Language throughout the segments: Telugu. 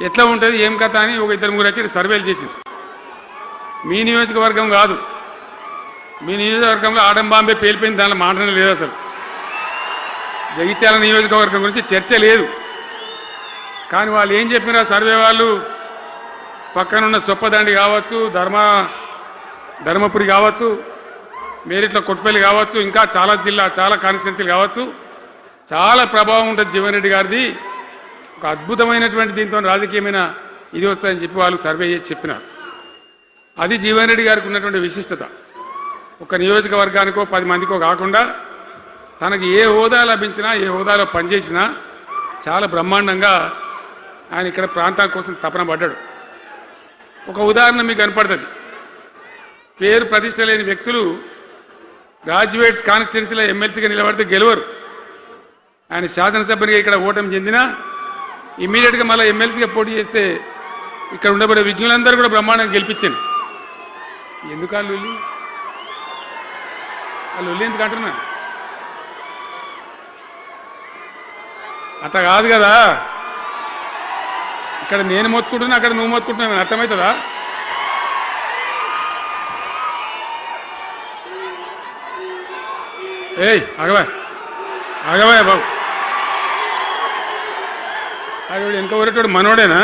ఎట్లా ఉంటుంది ఏం కథ అని ఒక ఇద్దరు ముగ్గురు వచ్చి సర్వేలు చేసింది. మీ నియోజకవర్గం కాదు, మీ నియోజకవర్గంలో ఆటం బాంబే పేలిపోయింది, దానిలో మాటనే లేదు. అసలు జగిత్యాల నియోజకవర్గం గురించి చర్చ లేదు. కానీ వాళ్ళు ఏం చెప్పినా సర్వే వాళ్ళు పక్కనున్న సొప్పదండి కావచ్చు, ధర్మపురి కావచ్చు, మేరిట్ల కొట్టుపల్లి కావచ్చు, ఇంకా చాలా కాన్స్టిట్యున్సీలు కావచ్చు, చాలా ప్రభావం ఉంటుంది జీవన్ రెడ్డి గారిది. ఒక అద్భుతమైనటువంటి దీంతో రాజకీయమైన ఇది వస్తుందని చెప్పి వాళ్ళు సర్వే చేసి చెప్పినారు. అది జీవన్ రెడ్డి గారికి ఉన్నటువంటి విశిష్టత. ఒక నియోజకవర్గానికో 10 మందికో కాకుండా తనకు ఏ హోదా లభించినా, ఏ హోదాలో పనిచేసినా చాలా బ్రహ్మాండంగా ఆయన ఇక్కడ ప్రాంతం కోసం తపన పడ్డాడు. ఒక ఉదాహరణ మీకు కనపడుతుంది. పేరు ప్రతిష్ట లేని వ్యక్తులు గ్రాడ్యుయేట్స్ కాన్స్టిట్యున్సీలో ఎమ్మెల్సీగా నిలబడితే గెలవరు. ఆయన శాసనసభ్యునిగా ఇక్కడ ఓటమి చెందినా ఇమ్మీడియట్గా మళ్ళీ ఎమ్మెల్సీగా పోటీ చేస్తే ఇక్కడ ఉండబడే విజ్ఞులందరూ కూడా బ్రహ్మాండంగా గెలిపించాను. ఎందుకు వాళ్ళు ఎందుకు అంటున్నా? అట్లా కాదు కదా. ఇక్కడ నేను మొత్తుకుంటున్నా, అక్కడ నువ్వు మొత్తుకుంటున్నావు, అర్థమవుతుందా? ఏయ్ ఆగవా బాబు, ఆవిడ వెనక ఊరేటోడు మనోడేనా?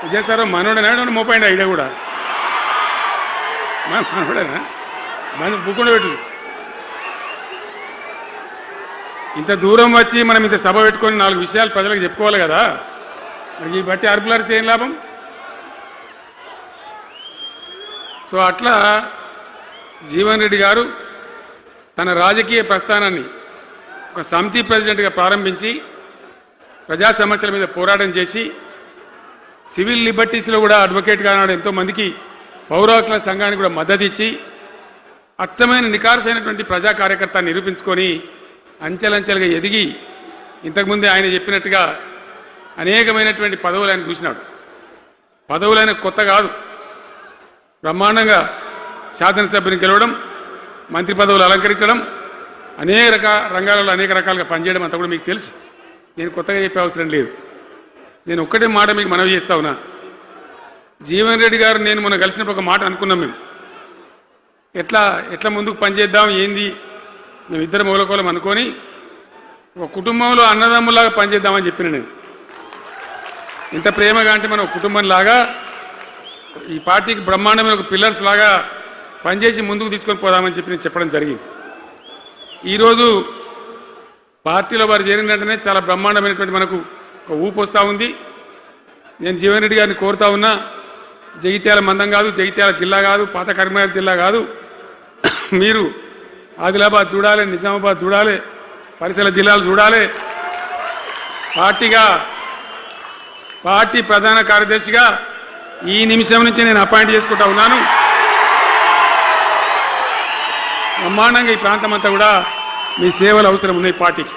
విజయసారు మనోడేనా? మోపాయిండి ఐడియా కూడా మనోడేనా? బుక్కుండా పెట్టు. ఇంత దూరం వచ్చి మనం ఇంత సభ పెట్టుకొని 4 విషయాలు ప్రజలకు చెప్పుకోవాలి కదా. మరి ఈ బట్టి అరుపులరిస్తే ఏం లాభం? సో అట్లా జీవన్ రెడ్డి గారు తన రాజకీయ ప్రస్థానాన్ని ఒక సమితి ప్రెసిడెంట్గా ప్రారంభించి ప్రజా సమస్యల మీద పోరాటం చేసి సివిల్ లిబర్టీస్లో కూడా అడ్వకేట్గా నాడు ఎంతోమందికి పౌర హక్కుల సంఘానికి కూడా మద్దతు ఇచ్చి అచ్చమైన నికార్సైనటువంటి ప్రజా కార్యకర్త నిరూపించుకొని అంచెలంచెలుగా ఎదిగి ఇంతకుముందే ఆయన చెప్పినట్టుగా అనేకమైనటువంటి పదవులు ఆయన చూసినాడు. పదవులైన కొత్త కాదు, బ్రహ్మాండంగా శాసనసభ్యుని గెలవడం, మంత్రి పదవులు అలంకరించడం, అనేక రంగాలలో అనేక రకాలుగా పనిచేయడం అంతా కూడా మీకు తెలుసు. నేను కొత్తగా చెప్పే అవసరం లేదు. నేను ఒక్కటే మాట మీకు మనవి చేస్తా ఉన్నా. జీవన్ రెడ్డి గారు నేను మొన్న కలిసినప్పుడు ఒక మాట అనుకున్నాం. మేము ఎట్లా ముందుకు పనిచేద్దాం ఏంది, మేము ఇద్దరు మూలకోలం అనుకొని ఒక కుటుంబంలో అన్నదమ్ములాగా పనిచేద్దామని చెప్పిన నేను. ఇంత ప్రేమగా అంటే మనం కుటుంబంలాగా ఈ పార్టీకి బ్రహ్మాండమైన ఒక పిల్లర్స్ లాగా పనిచేసి ముందుకు తీసుకొని పోదామని చెప్పి నేను చెప్పడం జరిగింది. ఈరోజు పార్టీలో వారు చేరిన వెంటనే చాలా బ్రహ్మాండమైనటువంటి మనకు ఒక ఊపు వస్తూ ఉంది. నేను జీవన్ రెడ్డి గారిని కోరుతా ఉన్నా, జగిత్యాల మందం కాదు, జగిత్యాల జిల్లా కాదు, పాత కరీంనగర్ జిల్లా కాదు, మీరు ఆదిలాబాద్ చూడాలి, నిజామాబాద్ చూడాలి, పరిసర జిల్లాలు చూడాలి. పార్టీ ప్రధాన కార్యదర్శిగా ఈ నిమిషం నుంచి నేను అపాయింట్ చేసుకుంటా ఉన్నాను. బ్రహ్మాండంగా ఈ ప్రాంతం అంతా కూడా మీ సేవలు అవసరం ఉన్నాయి పార్టీకి.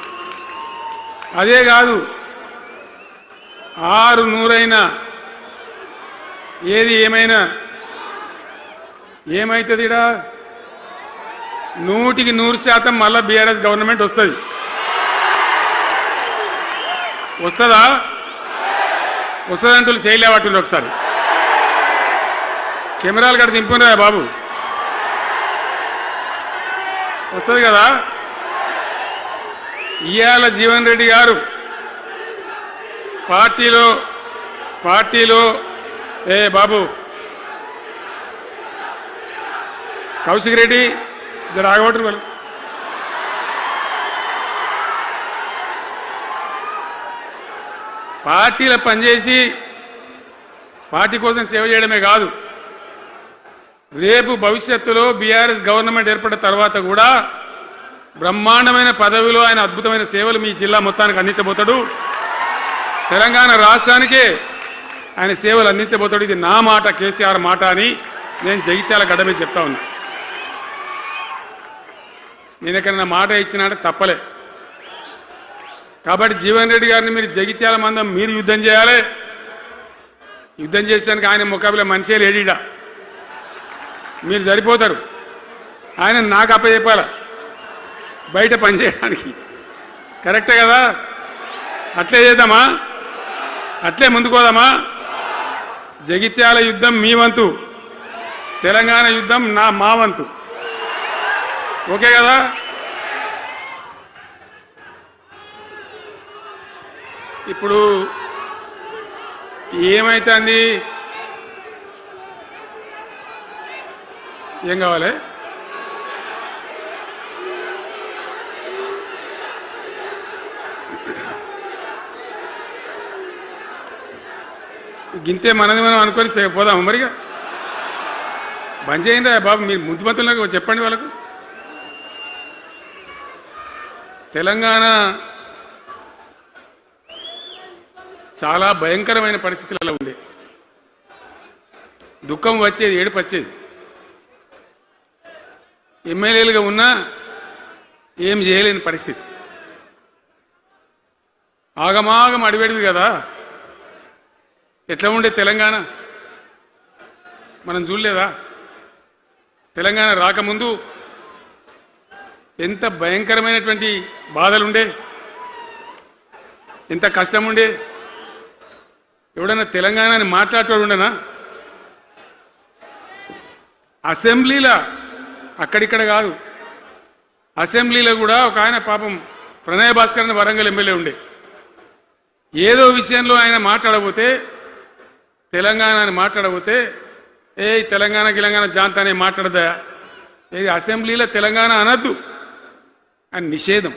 అదే కాదు, 600 ఏది ఏమైనా ఏమవుతుంది? 100% మళ్ళా బీఆర్ఎస్ గవర్నమెంట్ వస్తుంది. వస్తుందంటూ చేయలేవాటి ఒకసారి కెమెరాలు కడ దింపురా బాబు, వస్తుంది కదా. ఇవాళ జీవన్ రెడ్డి గారు పార్టీలో బాబు కౌశిక్ రెడ్డి ఇద్దరు ఆగబట్టరు వాళ్ళు. పార్టీలో పనిచేసి పార్టీ కోసం సేవ చేయడమే కాదు, రేపు భవిష్యత్తులో బీఆర్ఎస్ గవర్నమెంట్ ఏర్పడిన తర్వాత కూడా బ్రహ్మాండమైన పదవిలో ఆయన అద్భుతమైన సేవలు మీ జిల్లా మొత్తానికి అందించబోతాడు. తెలంగాణ రాష్ట్రానికే ఆయన సేవలు అందించబోతాడు. ఇది నా మాట, కేసీఆర్ మాట అని నేను జగిత్యాల గడ్డ మీద చెప్తా ఉన్నా. నేను ఎక్కడైనా మాట ఇచ్చినంటే తప్పలే. కాబట్టి జీవన్ రెడ్డి గారిని మీరు జగిత్యాల మందం మీరు యుద్ధం చేయాలి. యుద్ధం చేసేదానికి ఆయన ముఖాబిలా మనిషే లేడీడా, మీరు సరిపోతారు. ఆయన నాకు అప్పచెప్పాల బయట పనిచేయడానికి. కరెక్టే కదా. అట్లే చేద్దామా? అట్లే ముందుకోదామా? జగిత్యాల యుద్ధం మీ వంతు, తెలంగాణ యుద్ధం మా వంతు. ఓకే కదా? ఇప్పుడు ఏమైతుంది? ఏం కావాలి? గింతే మనది మనం అనుకొని పోదాం మరిగా. బంద్ చేయండి బాబు, మీరు ముద్దుమంతులకు చెప్పండి వాళ్ళకు. తెలంగాణ చాలా భయంకరమైన పరిస్థితులలో ఉండే, దుఃఖం వచ్చేది, ఏడుపు వచ్చేది. ఎమ్మెల్యేలుగా ఉన్నా ఏం చేయలేని పరిస్థితి. ఆగమాగం అడివేడివి కదా. ఎట్లా ఉండే తెలంగాణ మనం చూడలేదా? తెలంగాణ రాకముందు ఎంత భయంకరమైనటువంటి బాధలుండే, ఎంత కష్టం ఉండే. ఎవడన్నా తెలంగాణని మాట్లాడేవాడు ఉండనా? అసెంబ్లీలో, అక్కడిక్కడ కాదు, అసెంబ్లీలో కూడా ఒక ఆయన పాపం ప్రణయ భాస్కర్ అని వరంగల్ ఎమ్మెల్యే ఉండే, ఏదో విషయంలో ఆయన మాట్లాడబోతే, తెలంగాణని మాట్లాడబోతే, తెలంగాణ గిలంగాణ జాంతానే మాట్లాడదా, ఏది అసెంబ్లీలో తెలంగాణ అనద్దు అని నిషేధం.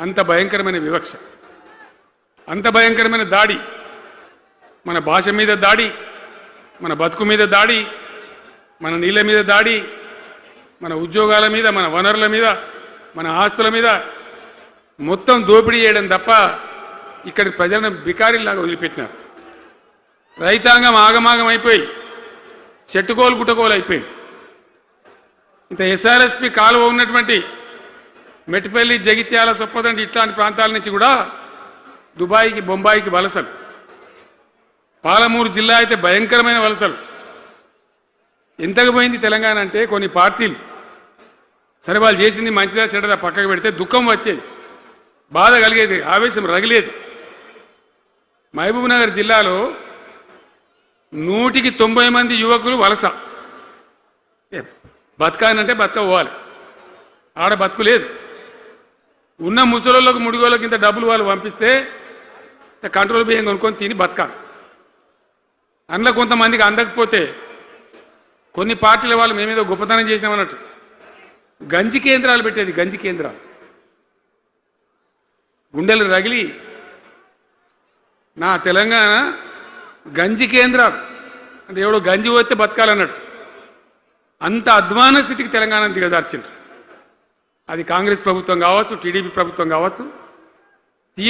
అంత భయంకరమైన వివక్ష, అంత భయంకరమైన దాడి, మన భాష మీద దాడి, మన బతుకు మీద దాడి, మన నీళ్ళ మీద దాడి, మన ఉద్యోగాల మీద, మన వనరుల మీద, మన ఆస్తుల మీద మొత్తం దోపిడీ చేయడం తప్ప ఇక్కడి ప్రజలను బికారీలాగా వదిలిపెట్టినారు. రైతాంగం ఆగమాగం అయిపోయి చెట్టుకోలు గుట్టకోలు అయిపోయింది. ఇంత ఎస్ఆర్ఎస్పి కాలువ ఉన్నటువంటి మెట్టిపల్లి, జగిత్యాల, సొప్పదండి ఇట్లాంటి ప్రాంతాల నుంచి కూడా దుబాయ్కి, బొంబాయికి వలసలు. పాలమూరు జిల్లా అయితే భయంకరమైన వలసలు. ఎంతకు పోయింది తెలంగాణ అంటే, కొన్ని పార్టీలు సరే వాళ్ళు చేసింది మంచిదా చెడ్డదా పక్కకు పెడితే దుఃఖం వచ్చేది, బాధ కలిగేది, ఆవేశం రగిలేది. మహబూబ్నగర్ జిల్లాలో 190 మంది యువకులు వలస. బతకానంటే బతకపోవాలి, ఆడ బతుకు లేదు. ఉన్న ముసలోళ్ళకు, ముడిగోళ్ళకి ఇంత డబ్బులు వాళ్ళు పంపిస్తే కంట్రోల్ బియ్యం కొనుక్కొని తిని బతకాలి. అందులో కొంతమందికి అందకపోతే కొన్ని పార్టీల వాళ్ళు మేమేదో గొప్పతనం చేసామన్నట్టు గంజి కేంద్రాలు పెట్టేది. గంజి కేంద్రాలు గుండెలు రగిలి, నా తెలంగాణ గంజి కేంద్రాలు అంటే ఎవడో గంజి పోతే బతకాలన్నట్టు అంత అధ్వాన స్థితికి తెలంగాణ దిగజార్చిండ్రు. అది కాంగ్రెస్ ప్రభుత్వం కావచ్చు, టీడీపీ ప్రభుత్వం కావచ్చు,